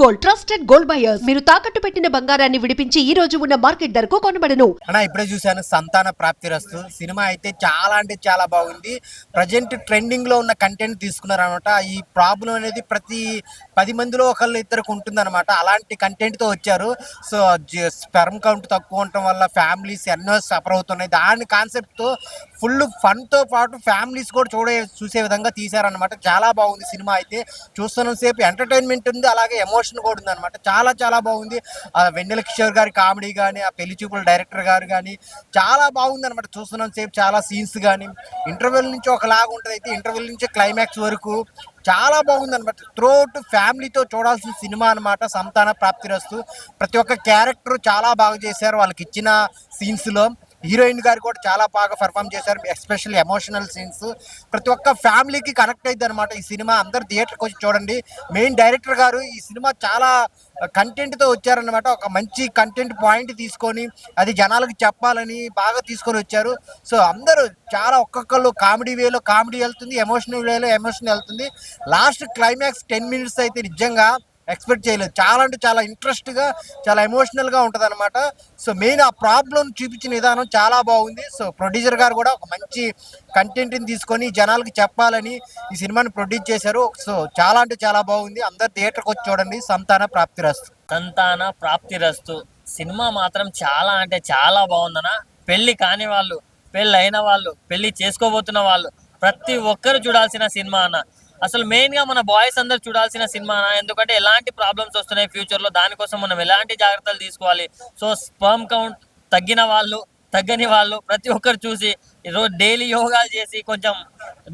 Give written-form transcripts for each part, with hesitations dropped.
Gold, trusted gold buyers. మీరు తాకట్టు పెట్టిన బంగారాన్ని విడిపించి ఈ రోజు ఉన్న మార్కెట్ ధరకు కొనబడను. అన్న ఇప్పుడే చూశాను సంతాన ప్రాప్తిరస్తు సినిమా అయితే చాలా అంటే చాలా బాగుంది. ప్రజెంట్ ట్రెండింగ్ లో ఉన్న కంటెంట్ తీసుకున్నారు అనమాట. ఈ ప్రాబ్లం అనేది ప్రతి 10 మందిలో ఒకళ్ళు ఇద్దరికి ఉంటుంది అనమాట. అలాంటి కంటెంట్ తో వచ్చారు. సో స్పెర్మ్ కౌంట్ తక్కువ ఉండటం వల్ల ఫ్యామిలీస్ ఎన్నో సఫర్ అవుతున్నాయి. దాని కాన్సెప్ట్ తో ఫుల్ ఫన్ తో పాటు ఫ్యామిలీస్ కూడా చూసే విధంగా తీశారనమాట. చాలా బాగుంది సినిమా అయితే. చూస్తున్న సేపు ఎంటర్టైన్మెంట్ ఉంది, అలాగే ఎమోషన్ కూడా ఉంది అనమాట. చాలా చాలా బాగుంది. వెన్నెల కిషోర్ గారి కామెడీ కానీ, ఆ పెళ్లి చూపుల డైరెక్టర్ గారు కానీ చాలా బాగుంది అనమాట. చూస్తున్న సేపు చాలా సీన్స్ కానీ, ఇంటర్వెల్ నుంచి ఒకలాగా ఉంటుంది, అయితే ఇంటర్వెల్ నుంచి క్లైమాక్స్ వరకు చాలా బాగుంది అనమాట. త్రూఅవుట్ ఫ్యామిలీతో చూడాల్సిన సినిమా అనమాట సంతాన ప్రాప్తిరస్తు. ప్రతి ఒక్క క్యారెక్టర్ చాలా బాగా చేశారు వాళ్ళకి ఇచ్చిన సీన్స్లో. హీరోయిన్ గారు కూడా చాలా బాగా పర్ఫామ్ చేశారు, ఎస్పెషల్లీ ఎమోషనల్ సీన్స్. ప్రతి ఒక్క ఫ్యామిలీకి కనెక్ట్ అయింది అనమాట ఈ సినిమా. అందరు థియేటర్కి వచ్చి చూడండి. మెయిన్ డైరెక్టర్ గారు ఈ సినిమా చాలా కంటెంట్తో వచ్చారనమాట. ఒక మంచి కంటెంట్ పాయింట్ తీసుకొని అది జనాలకు చెప్పాలని బాగా తీసుకొని వచ్చారు. సో అందరూ చాలా ఒక్కొక్కళ్ళు కామెడీ వేలో కామెడీ వెళ్తుంది, ఎమోషనల్ వేలో ఎమోషన్ వెళ్తుంది. లాస్ట్ క్లైమాక్స్ 10 minutes అయితే నిజంగా ఎక్స్పెక్ట్ చేయలేదు. చాలా అంటే చాలా ఇంట్రెస్ట్గా, చాలా ఎమోషనల్గా ఉంటుంది అనమాట. సో మెయిన్ ఆ ప్రాబ్లం చూపించిన విధానం చాలా బాగుంది. సో ప్రొడ్యూసర్ గారు కూడా ఒక మంచి కంటెంట్ని తీసుకొని జనాలకి చెప్పాలని ఈ సినిమాని ప్రొడ్యూస్ చేశారు. సో చాలా అంటే చాలా బాగుంది. అందరు థియేటర్కి వచ్చి చూడండి సంతాన ప్రాప్తిరస్తు. సంతాన ప్రాప్తిరస్తు సినిమా మాత్రం చాలా అంటే చాలా బాగుందన్న. పెళ్లి కాని వాళ్ళు, పెళ్ళి అయిన వాళ్ళు, పెళ్లి చేసుకోబోతున్న వాళ్ళు ప్రతి ఒక్కరు చూడాల్సిన సినిమా అన్న. అసలు మెయిన్ గా మన బాయ్స్ అందరు చూడాల్సిన సినిమా అన్న. ఎందుకంటే ఎలాంటి ప్రాబ్లమ్స్ వస్తున్నాయి ఫ్యూచర్ లో, దానికోసం మనం ఎలాంటి జాగ్రత్తలు తీసుకోవాలి. సో స్పర్మ్ కౌంట్ తగ్గిన వాళ్ళు, తగ్గని వాళ్ళు ప్రతి ఒక్కరు చూసి ఈరోజు డైలీ యోగాలు చేసి కొంచెం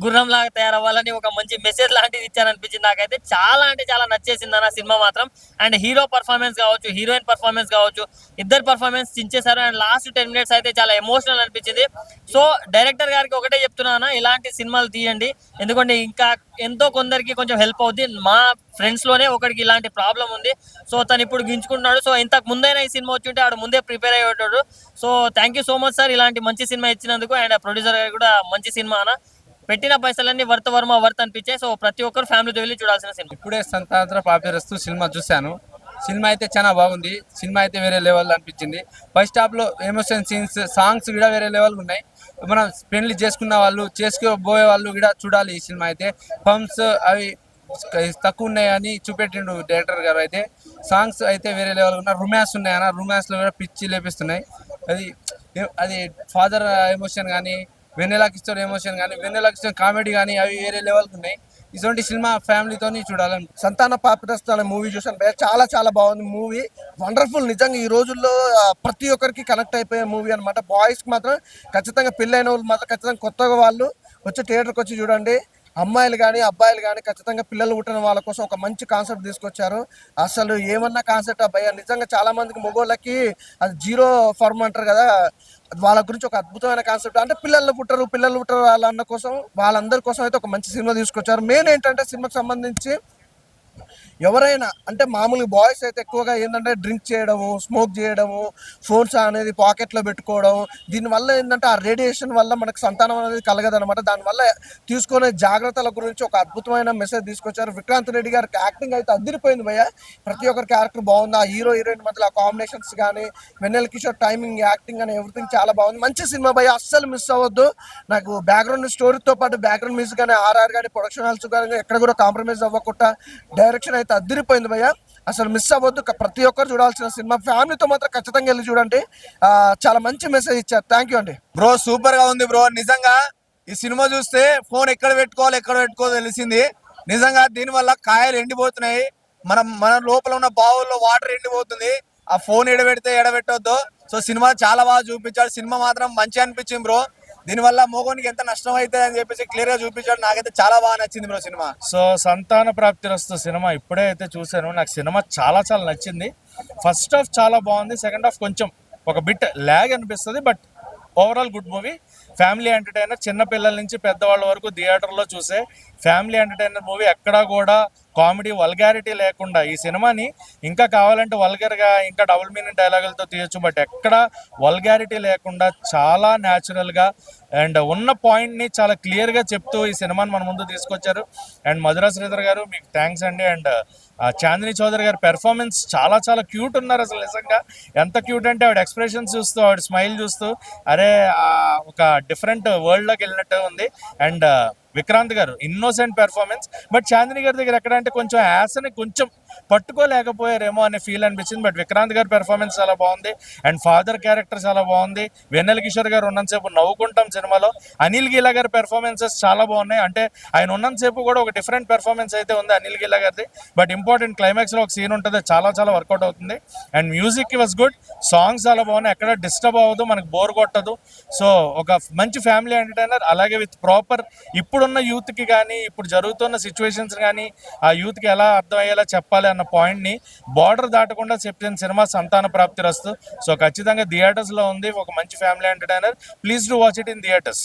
గుర్రంలాగా తయారవ్వాలని ఒక మంచి మెసేజ్ లాంటిది ఇచ్చారనిపించింది నాకైతే. చాలా అంటే చాలా నచ్చేసింది అన్న సినిమా మాత్రం. అండ్ హీరో పర్ఫార్మెన్స్ కావచ్చు, హీరోయిన్ పర్ఫార్మెన్స్ కావచ్చు, ఇద్దరు పర్ఫార్మెన్స్ చించేశారు. అండ్ లాస్ట్ 10 minutes అయితే చాలా ఎమోషనల్ అనిపించింది. సో డైరెక్టర్ గారికి ఒకటే చెప్తున్నాను, ఇలాంటి సినిమాలు తీయండి. ఎందుకంటే ఇంకా ఎంతో కొందరికి కొంచెం హెల్ప్ అవుద్ది. మా ఫ్రెండ్స్ లోనే ఒకరికి ఇలాంటి ప్రాబ్లం ఉంది. సో తను ఇప్పుడు గించుకుంటున్నాడు. సో ఇంతకు ముందైనా ఈ సినిమా వచ్చి ఉంటే ఆడు ముందే ప్రిపేర్ అయ్యేటాడు. So thank you so much sir ఇలాంటి మంచి సినిమా ఇచ్చినందుకు. అండ్ ప్రొడ్యూసర్ గారు కూడా మంచి సినిమా అన్న. పెట్టిన పైసలన్నీ వర్త్ అనిపించాయి. సో ప్రతి ఒక్కరు ఫ్యామిలీతో వెళ్ళి చూడాల్సిన సినిమా. ఇప్పుడే సంతాన ప్రాప్తిరస్తు సినిమా చూశాను. సినిమా అయితే చాలా బాగుంది. సినిమా అయితే వేరే లెవెల్ అనిపించింది. ఫస్ట్ హాఫ్లో ఎమోషన్ సీన్స్, సాంగ్స్ కూడా వేరే లెవెల్ ఉన్నాయి. మనం పెళ్లి చేసుకున్న వాళ్ళు, చేసుకోబోయే వాళ్ళు కూడా చూడాలి ఈ సినిమా అయితే. పంప్స్ అవి తక్కువ ఉన్నాయని చూపెట్టిండు డైరెక్టర్ గారు. అయితే సాంగ్స్ అయితే వేరే లెవెల్ ఉన్నాయి. రొమాన్స్ ఉన్నాయన్న, రొమాన్స్లో కూడా పిచ్చి లేపిస్తున్నాయి. అది ఫాదర్ ఎమోషన్ కానీ, వెన్నెల కిషోర్ ఎమోషన్ కానీ, వెన్నెల కిషోర్ కామెడీ కానీ అవి వేరే లెవెల్కి ఉన్నాయి. ఇటువంటి సినిమా ఫ్యామిలీతోని చూడాలని. సంతాన ప్రాప్తిరస్తు అనే మూవీ చూసాను భయ్య. చాలా చాలా బాగుంది మూవీ. వండర్ఫుల్. నిజంగా ఈ రోజుల్లో ప్రతి ఒక్కరికి కనెక్ట్ అయిపోయే మూవీ అనమాట. బాయ్స్కి మాత్రం ఖచ్చితంగా, పెళ్ళైన వాళ్ళు మాత్రం ఖచ్చితంగా కొత్తగా వాళ్ళు వచ్చి థియేటర్కి వచ్చి చూడండి. అమ్మాయిలు కానీ అబ్బాయిలు కానీ ఖచ్చితంగా పిల్లలు పుట్టిన వాళ్ళ కోసం ఒక మంచి కాన్సెప్ట్ తీసుకొచ్చారు. అసలు ఏమన్నా కాన్సెప్ట్ భయ్య. నిజంగా చాలా మందికి మగోళ్ళకి అది జీరో ఫార్మ్ అంటారు కదా, వాళ్ళ గురించి ఒక అద్భుతమైన కాన్సెప్ట్. అంటే పిల్లలు పుట్టరు వాళ్ళన్న కోసం, వాళ్ళందరి కోసం అయితే ఒక మంచి సినిమా తీసుకొచ్చారు. మెయిన్ ఏంటంటే సినిమాకి సంబంధించి ఎవరైనా అంటే మామూలుగా బాయ్స్ అయితే ఎక్కువగా ఏంటంటే డ్రింక్ చేయడము, స్మోక్ చేయడము, ఫోన్స్ అనేది పాకెట్లో పెట్టుకోవడం, దీనివల్ల ఏంటంటే ఆ రేడియేషన్ వల్ల మనకు సంతానం అనేది కలగదనమాట. దానివల్ల తీసుకునే జాగ్రత్తల గురించి ఒక అద్భుతమైన మెసేజ్ తీసుకొచ్చారు. విక్రాంత్ రెడ్డి గారికి యాక్టింగ్ అయితే అదిరిపోయింది భయ్య. ప్రతి ఒక్కరి క్యారెక్టర్ బాగుంది. ఆ హీరో హీరోయిన్ మధ్యలో ఆ కాంబినేషన్స్ కానీ, వెన్నెల కిషోర్ టైమింగ్, యాక్టింగ్ అని ఎవ్రీథింగ్ చాలా బాగుంది. మంచి సినిమా భయ్య, అస్సలు మిస్ అవ్వద్దు. నాకు బ్యాక్గ్రౌండ్ స్టోరీతో పాటు బ్యాక్గ్రౌండ్ మ్యూజిక్ కానీ, ఆర్ఆర్ కానీ, ప్రొడక్షన్ హౌస్ కానీ ఎక్కడ కూడా కాంప్రమైజ్ అవ్వకుండా డైరెక్షన్ అయితే అదిరిపోయింది భయ్య. అసలు మిస్ అవ్వద్దు. ప్రతి ఒక్కరు చూడాల్సిన సినిమా. ఫ్యామిలీతో మాత్రం ఖచ్చితంగా వెళ్ళి చూడండి. చాలా మంచి మెసేజ్ ఇచ్చారు. థ్యాంక్ యూ అండి. బ్రో సూపర్ గా ఉంది బ్రో. నిజంగా ఈ సినిమా చూస్తే ఫోన్ ఎక్కడ పెట్టుకోవాలో తెలిసింది. నిజంగా దీనివల్ల కాయలు ఎండిపోతున్నాయి. మన లోపల ఉన్న బావుల్లో వాటర్ ఎండిపోతుంది. ఆ ఫోన్ ఎడబెట్టొద్దు. సో సినిమా చాలా బాగా చూపించాడు. సినిమా మాత్రం మంచి అనిపించింది బ్రో. దీనివల్ల మోగోనికి ఎంత నష్టం అవుతుంది అని చెప్పేసి క్లియర్ గా చూపించాడు. నాకైతే చాలా బాగా నచ్చింది బ్రో సినిమా. సో సంతాన ప్రాప్తిరస్తు సినిమా ఇప్పుడే అయితే చూశాను. నాకు సినిమా చాలా చాలా నచ్చింది. ఫస్ట్ హాఫ్ చాలా బాగుంది, సెకండ్ హాఫ్ కొంచెం ఒక బిట్ ల్యాగ్ అనిపిస్తుంది. But overall good movie. Family entertainer, చిన్న పిల్లల నుంచి పెద్దవాళ్ళ వరకు థియేటర్లో చూసే ఫ్యామిలీ ఎంటర్టైనర్ మూవీ. ఎక్కడా కూడా కామెడీ వల్గారిటీ లేకుండా ఈ సినిమాని ఇంకా కావాలంటే వల్గర్గా ఇంకా డబుల్ మీనింగ్ డైలాగులతో తీయొచ్చు, బట్ ఎక్కడ వల్గారిటీ లేకుండా చాలా న్యాచురల్గా అండ్ ఉన్న పాయింట్ని చాలా క్లియర్గా చెప్తూ ఈ సినిమాని మన ముందు తీసుకొచ్చారు. అండ్ మధురా శ్రీధర్ గారు మీకు థ్యాంక్స్ అండి. అండ్ చాందిని చౌదరి గారి పెర్ఫార్మెన్స్ చాలా చాలా క్యూట్ ఉన్నారు. అసలు నిజంగా ఎంత క్యూట్ అంటే ఆవిడ ఎక్స్ప్రెషన్స్ చూస్తూ ఆవిడ స్మైల్ చూస్తూ అరే ఒక డిఫరెంట్ వరల్డ్లోకి వెళ్ళినట్టు ఉంది. అండ్ విక్రాంత్ గారు ఇన్నోసెంట్ పెర్ఫార్మెన్స్, బట్ చాందిని గారి దగ్గర ఎక్కడ అంటే కొంచెం యాసని కొంచెం పట్టుకోలేకపోయారేమో అనే ఫీల్ అనిపించింది. బట్ విక్రాంత్ గారి పెర్ఫార్మెన్స్ చాలా బాగుంది. అండ్ ఫాదర్ క్యారెక్టర్ చాలా బాగుంది. వెన్నెల కిషోర్ గారు ఉన్నంతసేపు నవ్వుకుంటాం సినిమాలో. అనిల్ గీలా గారి పెర్ఫార్మెన్సెస్ చాలా బాగున్నాయి. అంటే ఆయన ఉన్నంతసేపు కూడా ఒక డిఫరెంట్ పెర్ఫార్మెన్స్ అయితే ఉంది అనిల్ గీలా గారిది. బట్ ఇంపార్టెంట్ క్లైమాక్స్లో ఒక సీన్ ఉంటుంది, చాలా చాలా వర్కౌట్ అవుతుంది. And music was good, songs చాలా బాగున్నాయి, ఎక్కడ డిస్టర్బ్ అవ్వదు, మనకు బోర్ కొట్టదు. సో ఒక మంచి ఫ్యామిలీ ఎంటర్టైనర్. అలాగే విత్ ప్రాపర్ ఇప్పుడున్న యూత్కి కానీ ఇప్పుడు జరుగుతున్న సిచ్యువేషన్స్ కానీ ఆ యూత్కి ఎలా అర్థం అయ్యేలా చెప్పాలి అన్న పాయింట్ని బార్డర్ దాటకుండా చెప్పిన సినిమా సంతాన ప్రాప్తి రస్తు. సో ఖచ్చితంగా థియేటర్స్లో ఉంది, ఒక మంచి family entertainer. Please do watch it in theatres.